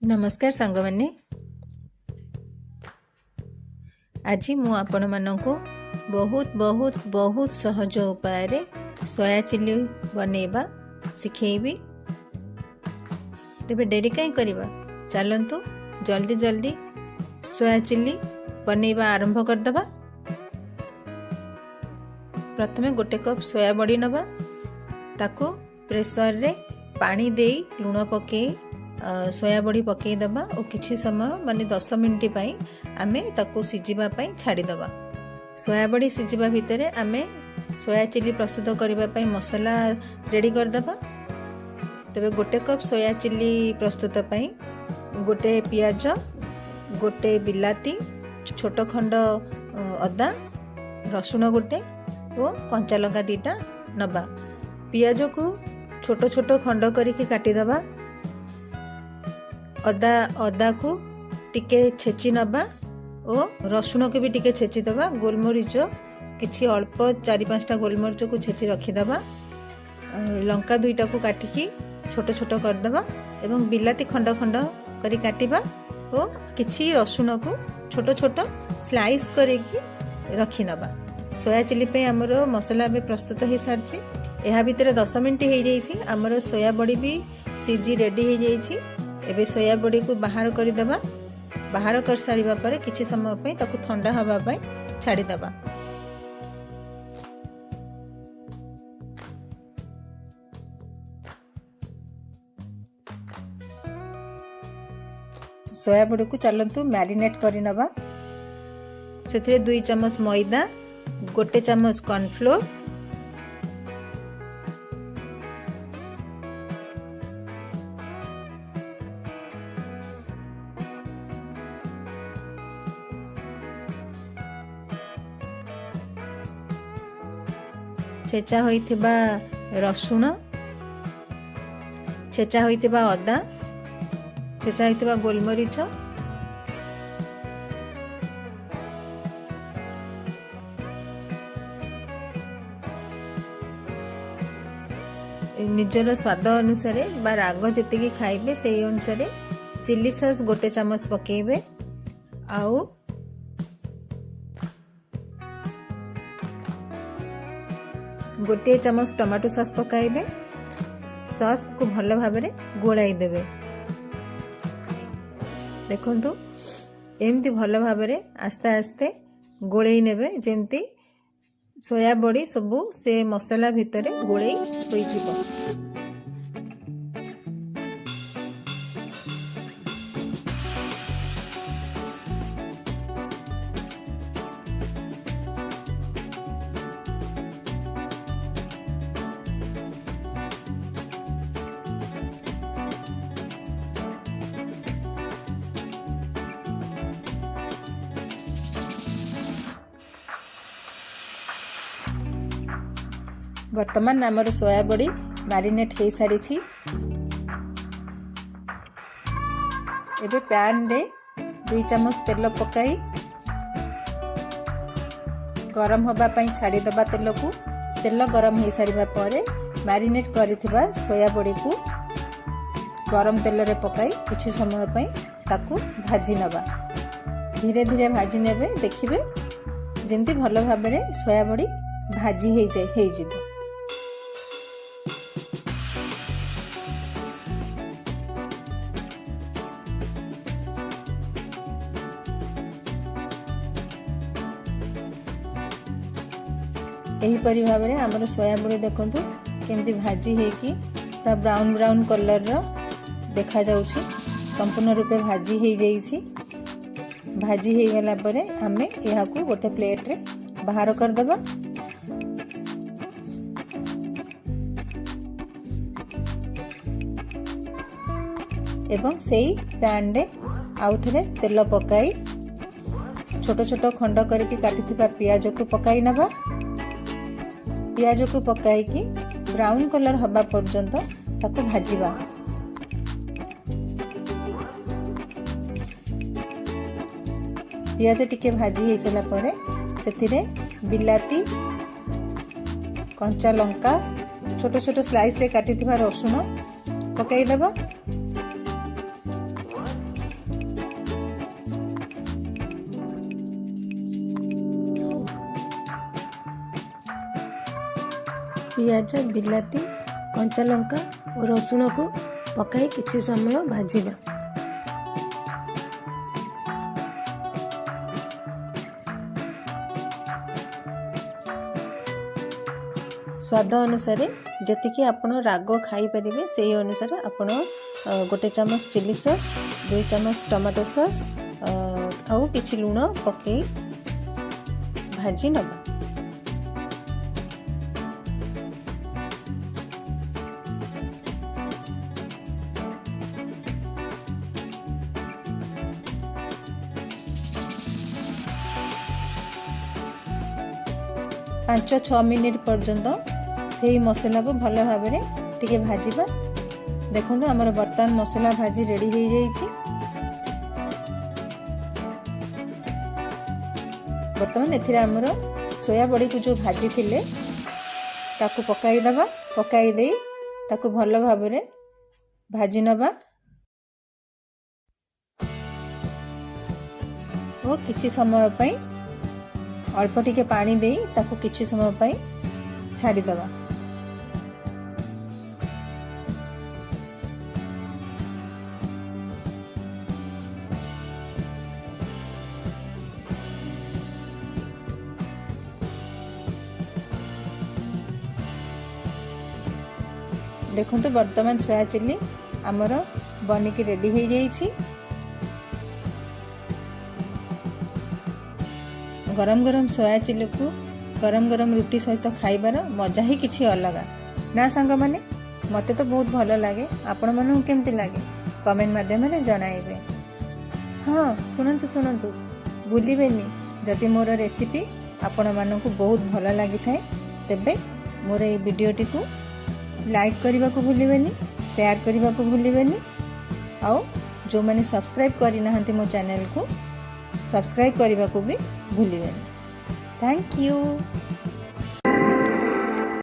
नमस्कार सांग मैंने आज मु आपण मानक बहुत बहुत बहुत सहज उपाय रे सोया चिली बनैबा सिखेबी। तेबे डेरी कहीं करबा चलतु जल्दी जल्दी सोया चिली बनैबा आरंभ करदबा। प्रथमे गोटे कप सोया बड़ी नबा, ताको प्रेसर रे पानी दे लुण पके सोया बड़ी पकई दबा और किछि समय माने 10 मिनिट पई आमे ताको सिजिबा पई छाड़ी दबा। सोया बड़ी सिजिबा भितरे आमे सोया चिली प्रस्तुत करबा पई मसाला रेडी कर दबा। तबे गोटे कप सोया चिली प्रस्तुत पई गोटे पियाज, गोटे बिलाती, छोट खंड अदा, रसुण गोटे और कंचा लंका दीटा नबा। पियाज को छोट छोट खंड करके काटी दबा। अदा को टिके छेची नबा और रसुण को भी टिके छेची दबा। गोलमरीच किछि अल्प 4-5टा गोलमरीच को छेची रखी दबा। लंका दुईटा को काटिकी छोट छोट कर दबा एवं बिलाती खंड खंड करी काटिबा और किछि रसुण को छोट छोट स्लाइस करके रखी नबा। सोया चिली पे हमर मसला बे प्रस्तुत हो सारछि। एहा भितर 10 मिनिट हो जाइछि। हमर सोया बड़ी भी सीजी रेडी हो जाइछि। एबे सोया बड़ी को बाहर कर दबा। बाहर कर सारिबा परे किछि समय पे ताको ठंडा हवा पे छाड़ी दबा। सोया बड़ी को चलंतु मैरिनेट करि नबा। सेथिरे 2 चम्मच मैदा, 1 चम्मच कॉर्नफ्लोर, छेचा होइथिबा रसुण, छेचा होइथिबा अदा, छेचा होइथिबा गोलमरीच, निजर स्वाद अनुसार बा राग जति खाइबे से अनुसार चिली सॉस 1 चम्मच पकेबे। आउ गोटे चम्मच टमाटो सॉस पकाइबे। सॉस को भल भाव में गोलाई देबे। देखंतु एमती भल भाव में आस्ते आस्ते गोलाई नेबे जेमती सोया बड़ी सबू से मसाला भितर गोलाई होई जिवो। वर्तमान आमर सोया बड़ी मैरिनेट हो सारी। एबे पैन रे 2 चम्मच तेल पकाई गरम होबा पई छाड़ी दबा। तेल को तेल गरम हो सारिबा परे मैरिनेट करिथिबा सोया बड़ी को गरम तेल रे पकाई कुछ समय पई ताकू भाजी नबा। धीरे धीरे भाजी नेबे। देखिबे जेमती भल भाव में सोया बड़ी भाजी हो जिवो। एहीपरि भाव में आमर सोया बड़ी देखंतु केमती भाजी हेकी पूरा ब्राउन ब्राउन कलर रो देखा जाउछि। संपूर्ण रूपे भाजी हो जाइछि। भाजी हो गला परे आमे एहा को गोटे प्लेट रे बाहर कर दबा। एवं सेही पैन रे आउ थरे तेल पकाई छोट छोट खंड करके काटिथिबा पियाज को पकाई नबा। पियाज को पकाई कि ब्राउन कलर हबा पर्यंत ताको भाजीबा। पियाज टिके भाजी हो सारा परे सेथिरे बिलाती, कंचा लंका, छोट छोट स्लाइस रे काटिथिबा रसुण पकाई दबा। पियाज बिलाती कंचा लंका और रसुण को पकाई किछि समय भाजिबा। स्वाद अनुसार जतिकि आपण राग खाई परिबे सेही अनुसार आपण 1 चम्मच चिली सॉस 2 चम्मच टमाटो सॉस आउ किछि लूण पके भाजी नबा। पाँच 6 मिनिट पर्यंत से मसला को भल भाव टिके भाजिबा। देखो आमर बर्तमान मसला भाजी रेडी हो जाइए। बर्तमान एथिरे आमर सोया बड़ी को जो भाजी थिले ताकू पकाई दबा। पकाई दे ताकू भल भाव भाजी नबा और किछि समय पई अल्प टिके पानी दे ताकू किछि समय पई छाड़ी दबा। देखो बर्तमान सोया चिल्ली आमर बनिकी रेडी हो जाइए। गरम गरम सोया चिल्ली को गरम गरम रुटी सहित खाइबार मजा ही किछि अलग ना सांग माने। मते तो बहुत भल लगे। आपण मानू केमती लगे कमेंट माध्यम रे जणाइबे। हाँ सुनंतु सुनंतु भूलिबेनी जदि मोर रेसिपी आपण मानू बहुत भल लगी थाए तेबे मोर ए वीडियोटी को लाइक करने को भूलिबेनी, शेयर करने को भूलिबेनी आउ जो मैंने सब्सक्राइब करी नाहंती मो चैनल को सब्सक्राइब करने को भी भूलिबेनी। Thank you.